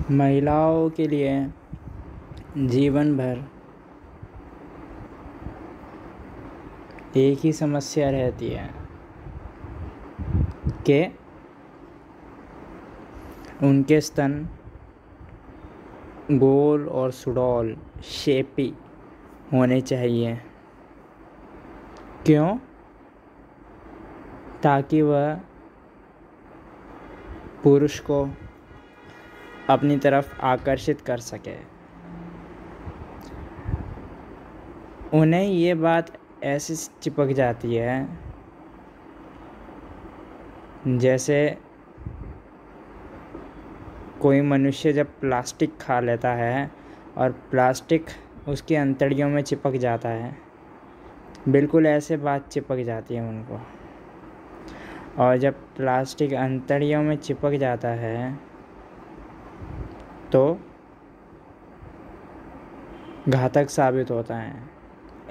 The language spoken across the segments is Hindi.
महिलाओं के लिए जीवन भर एक ही समस्या रहती है कि उनके स्तन गोल और सुडौल शेपी होने चाहिए। क्यों? ताकि वह पुरुष को अपनी तरफ आकर्षित कर सके। उन्हें ये बात ऐसे चिपक जाती है जैसे कोई मनुष्य जब प्लास्टिक खा लेता है और प्लास्टिक उसकी अंतड़ियों में चिपक जाता है, बिल्कुल ऐसे बात चिपक जाती है उनको। और जब प्लास्टिक अंतड़ियों में चिपक जाता है तो घातक साबित होता है।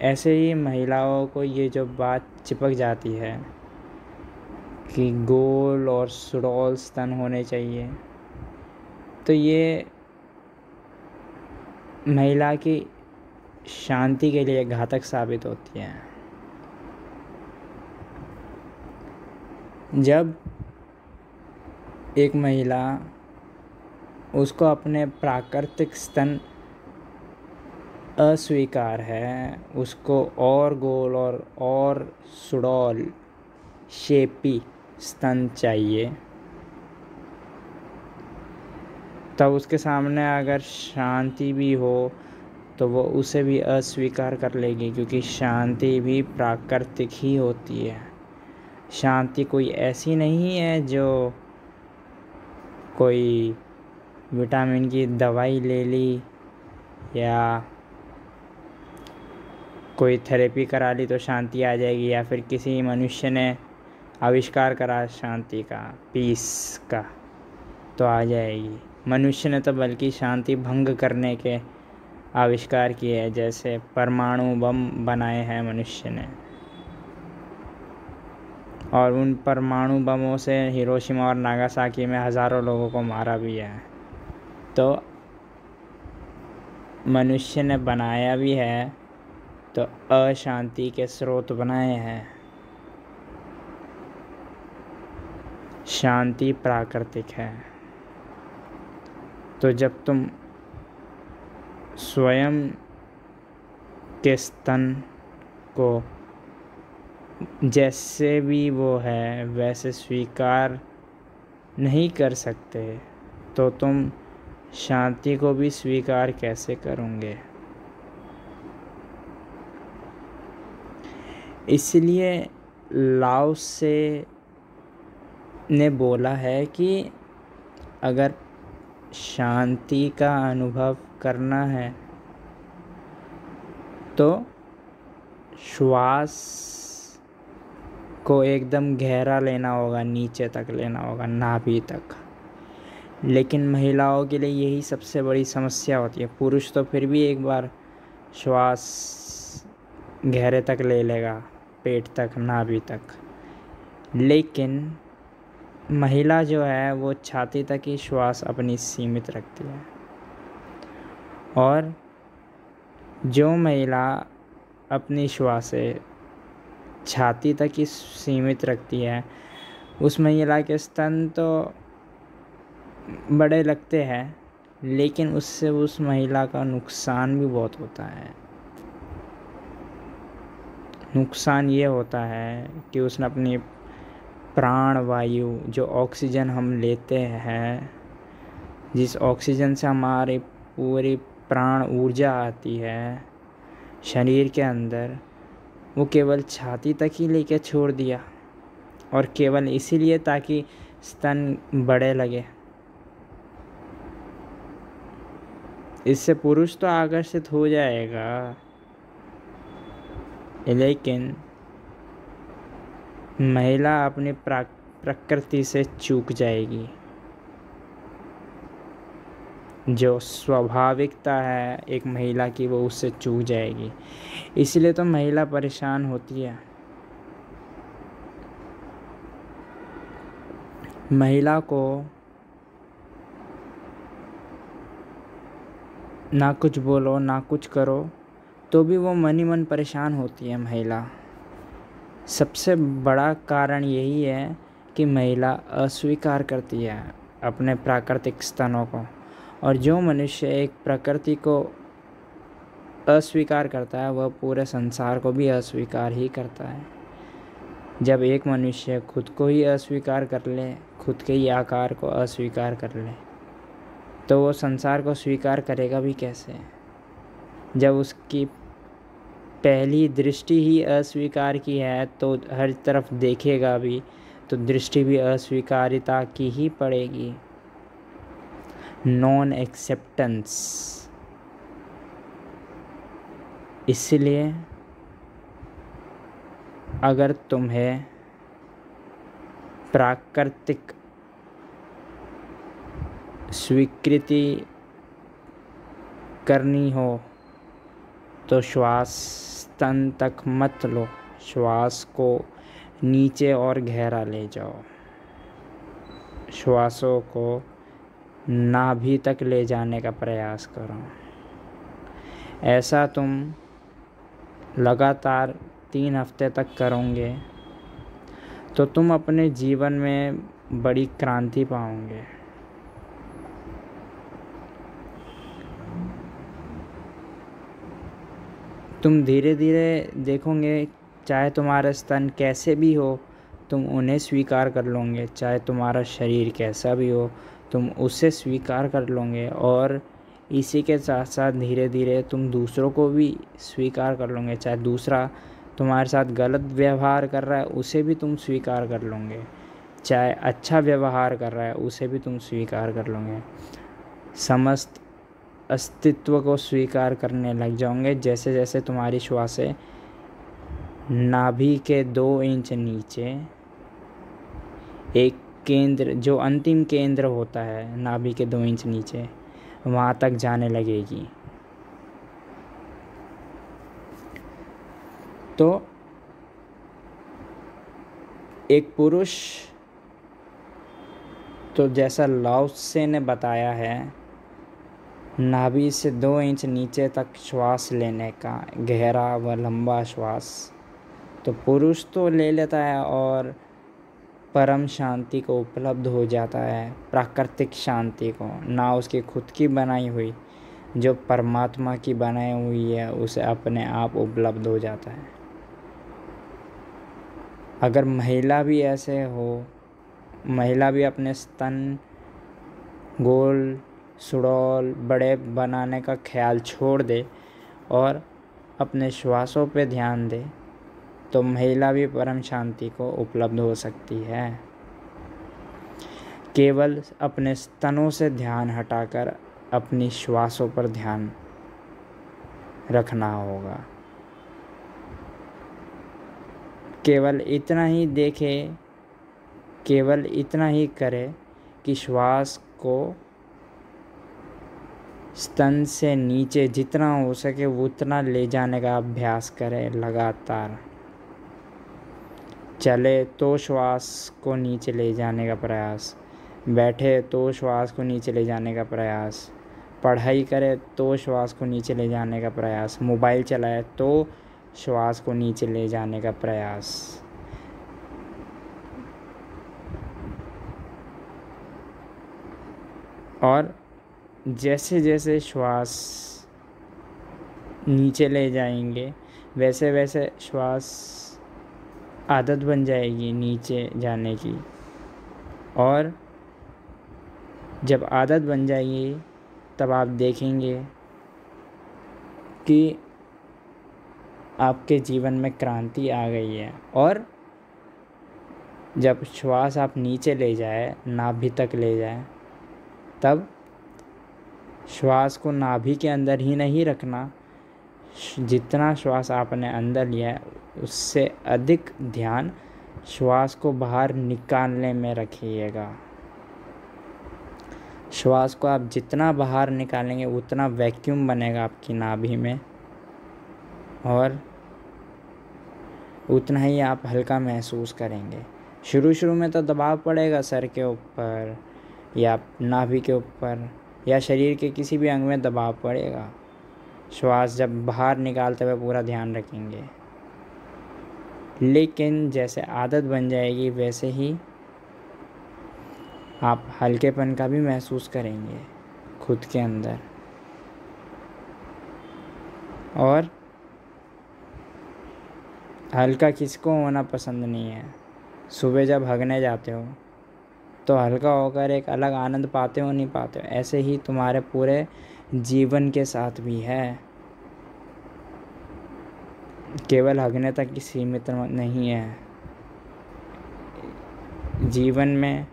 ऐसे ही महिलाओं को ये जो बात चिपक जाती है कि गोल और सुडौल स्तन होने चाहिए, तो ये महिला की शांति के लिए घातक साबित होती है। जब एक महिला उसको अपने प्राकृतिक स्तन अस्वीकार है, उसको और गोल और सुडौल शेपी स्तन चाहिए, तब उसके सामने अगर शांति भी हो तो वो उसे भी अस्वीकार कर लेगी, क्योंकि शांति भी प्राकृतिक ही होती है। शांति कोई ऐसी नहीं है जो कोई विटामिन की दवाई ले ली या कोई थेरेपी करा ली तो शांति आ जाएगी, या फिर किसी मनुष्य ने आविष्कार करा शांति का, पीस का, तो आ जाएगी। मनुष्य ने तो बल्कि शांति भंग करने के आविष्कार किए हैं, जैसे परमाणु बम बनाए हैं मनुष्य ने, और उन परमाणु बमों से हिरोशिमा और नागासाकी में हज़ारों लोगों को मारा भी है। तो मनुष्य ने बनाया भी है तो अशांति के स्रोत बनाए हैं। शांति प्राकृतिक है। तो जब तुम स्वयं के स्तन को जैसे भी वो है वैसे स्वीकार नहीं कर सकते, तो तुम शांति को भी स्वीकार कैसे करोगे? इसलिए लाओ से ने बोला है कि अगर शांति का अनुभव करना है तो श्वास को एकदम गहरा लेना होगा, नीचे तक लेना होगा, नाभि तक। लेकिन महिलाओं के लिए यही सबसे बड़ी समस्या होती है। पुरुष तो फिर भी एक बार श्वास गहरे तक ले लेगा, पेट तक, नाभि तक, लेकिन महिला जो है वो छाती तक ही श्वास अपनी सीमित रखती है। और जो महिला अपनी श्वासें छाती तक ही सीमित रखती है, उस महिला के स्तन तो बड़े लगते हैं, लेकिन उससे उस महिला का नुकसान भी बहुत होता है। नुकसान ये होता है कि उसने अपनी प्राण वायु, जो ऑक्सीजन हम लेते हैं, जिस ऑक्सीजन से हमारी पूरी प्राण ऊर्जा आती है शरीर के अंदर, वो केवल छाती तक ही लेके छोड़ दिया, और केवल इसीलिए ताकि स्तन बड़े लगे। इससे पुरुष तो आकर्षित हो जाएगा, लेकिन महिला अपनी प्रकृति से चूक जाएगी। जो स्वाभाविकता है एक महिला की, वो उससे चूक जाएगी। इसलिए तो महिला परेशान होती है। महिला को ना कुछ बोलो ना कुछ करो तो भी वो मन ही मन परेशान होती है महिला। सबसे बड़ा कारण यही है कि महिला अस्वीकार करती है अपने प्राकृतिक स्तनों को। और जो मनुष्य एक प्रकृति को अस्वीकार करता है वह पूरे संसार को भी अस्वीकार ही करता है। जब एक मनुष्य खुद को ही अस्वीकार कर ले, खुद के ही आकार को अस्वीकार कर ले, तो वो संसार को स्वीकार करेगा भी कैसे? जब उसकी पहली दृष्टि ही अस्वीकार की है तो हर तरफ देखेगा भी तो दृष्टि भी अस्वीकारिता की ही पड़ेगी। Non acceptance. इसलिए अगर तुम्हें प्राकृतिक स्वीकृति करनी हो तो श्वास स्तन तक मत लो, श्वास को नीचे और गहरा ले जाओ, श्वासों को नाभि तक ले जाने का प्रयास करो। ऐसा तुम लगातार 3 हफ्ते तक करोगे तो तुम अपने जीवन में बड़ी क्रांति पाओगे। तुम धीरे धीरे देखोगे, चाहे तुम्हारा स्तन कैसे भी हो तुम उन्हें स्वीकार कर लोगे, चाहे तुम्हारा शरीर कैसा भी हो तुम उसे स्वीकार कर लोगे। और इसी के साथ साथ धीरे धीरे तुम दूसरों को भी स्वीकार कर लोगे, चाहे दूसरा तुम्हारे साथ गलत व्यवहार कर रहा है उसे भी तुम स्वीकार कर लोगे, चाहे अच्छा व्यवहार कर रहा है उसे भी तुम स्वीकार कर लोगे। समस्त अस्तित्व को स्वीकार करने लग जाओगे जैसे जैसे तुम्हारी श्वासें नाभि के 2 इंच नीचे एक केंद्र, जो अंतिम केंद्र होता है नाभि के 2 इंच नीचे, वहाँ तक जाने लगेगी। तो एक पुरुष, तो जैसा लाओ त्से ने बताया है, नाभि से 2 इंच नीचे तक श्वास लेने का गहरा व लंबा श्वास तो पुरुष तो ले लेता है और परम शांति को उपलब्ध हो जाता है, प्राकृतिक शांति को, ना उसकी खुद की बनाई हुई, जो परमात्मा की बनाई हुई है उसे अपने आप उपलब्ध हो जाता है। अगर महिला भी ऐसे हो, महिला भी अपने स्तन गोल सुडौल बड़े बनाने का ख्याल छोड़ दे और अपने श्वासों पे ध्यान दे तो महिला भी परम शांति को उपलब्ध हो सकती है। केवल अपने स्तनों से ध्यान हटाकर अपनी श्वासों पर ध्यान रखना होगा। केवल इतना ही देखे, केवल इतना ही करे कि श्वास को स्तन से नीचे जितना हो सके उतना ले जाने का अभ्यास करें लगातार। चले तो श्वास को नीचे ले जाने का प्रयास, बैठे तो श्वास को नीचे ले जाने का प्रयास, पढ़ाई करे तो श्वास को नीचे ले जाने का प्रयास, मोबाइल चलाए तो श्वास को नीचे ले जाने का प्रयास। और जैसे जैसे श्वास नीचे ले जाएंगे वैसे वैसे श्वास आदत बन जाएगी नीचे जाने की। और जब आदत बन जाएगी तब आप देखेंगे कि आपके जीवन में क्रांति आ गई है। और जब श्वास आप नीचे ले जाए, नाभि तक ले जाए, तब श्वास को नाभि के अंदर ही नहीं रखना, जितना श्वास आपने अंदर लिया है उससे अधिक ध्यान श्वास को बाहर निकालने में रखिएगा। श्वास को आप जितना बाहर निकालेंगे उतना वैक्यूम बनेगा आपकी नाभि में और उतना ही आप हल्का महसूस करेंगे। शुरू शुरू में तो दबाव पड़ेगा सर के ऊपर या नाभि के ऊपर या शरीर के किसी भी अंग में दबाव पड़ेगा। श्वास जब बाहर निकालते हुए पूरा ध्यान रखेंगे, लेकिन जैसे आदत बन जाएगी वैसे ही आप हल्केपन का भी महसूस करेंगे खुद के अंदर। और हल्का किसको होना पसंद नहीं है? सुबह जब हगने जाते हो तो हल्का होकर एक अलग आनंद पाते हो, नहीं पाते हो? ऐसे ही तुम्हारे पूरे जीवन के साथ भी है, केवल हगने तक ही सीमित नहीं है। जीवन में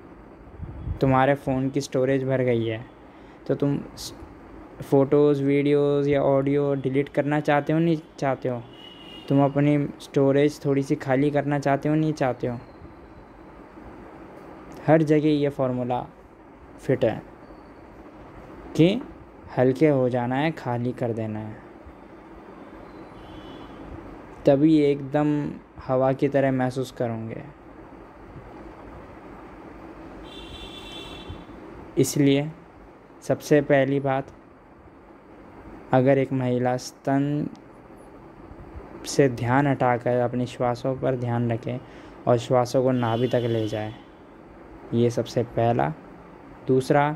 तुम्हारे फ़ोन की स्टोरेज भर गई है तो तुम फ़ोटोज़, वीडियोज़ या ऑडियो डिलीट करना चाहते हो, नहीं चाहते हो? तुम अपनी स्टोरेज थोड़ी सी खाली करना चाहते हो, नहीं चाहते हो? हर जगह ये फॉर्मूला फिट है कि हल्के हो जाना है, खाली कर देना है, तभी एकदम हवा की तरह महसूस करोगे। इसलिए सबसे पहली बात, अगर एक महिला स्तन से ध्यान हटाकर अपनी श्वासों पर ध्यान रखे और श्वासों को नाभि तक ले जाए, ये सबसे पहला। दूसरा,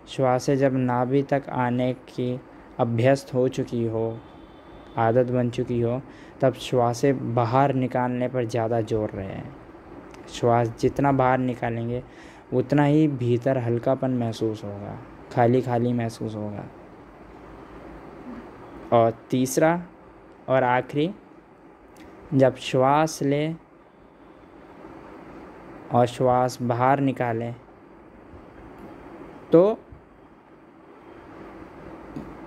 श्वासें जब नाभि तक आने की अभ्यस्त हो चुकी हो, आदत बन चुकी हो, तब श्वासें बाहर निकालने पर ज़्यादा जोर रहे हैं। श्वास जितना बाहर निकालेंगे उतना ही भीतर हल्कापन महसूस होगा, खाली खाली महसूस होगा। और तीसरा और आखिरी, जब श्वास लें और श्वास बाहर निकालें तो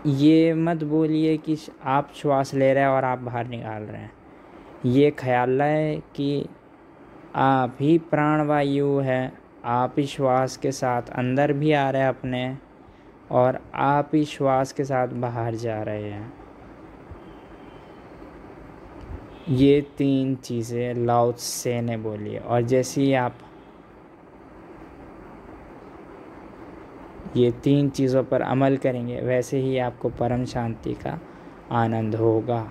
ये मत बोलिए कि आप श्वास ले रहे हैं और आप बाहर निकाल रहे हैं। ये ख्याल रहे कि आप ही प्राणवायु है, आप ही श्वास के साथ अंदर भी आ रहे हैं अपने, और आप ही श्वास के साथ बाहर जा रहे हैं। ये 3 चीज़ें लाओ त्से ने बोली है, और जैसे ही आप ये 3 चीज़ों पर अमल करेंगे वैसे ही आपको परम शांति का आनंद होगा।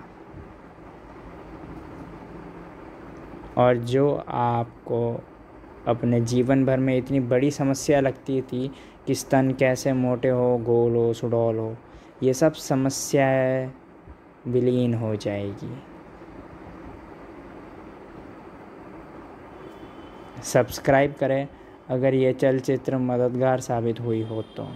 और जो आपको अपने जीवन भर में इतनी बड़ी समस्या लगती थी कि स्तन कैसे मोटे हो, गोल हो, सुडौल हो, ये सब समस्याएं विलीन हो जाएगी। सब्सक्राइब करें अगर ये चलचित्र मददगार साबित हुई हो तो।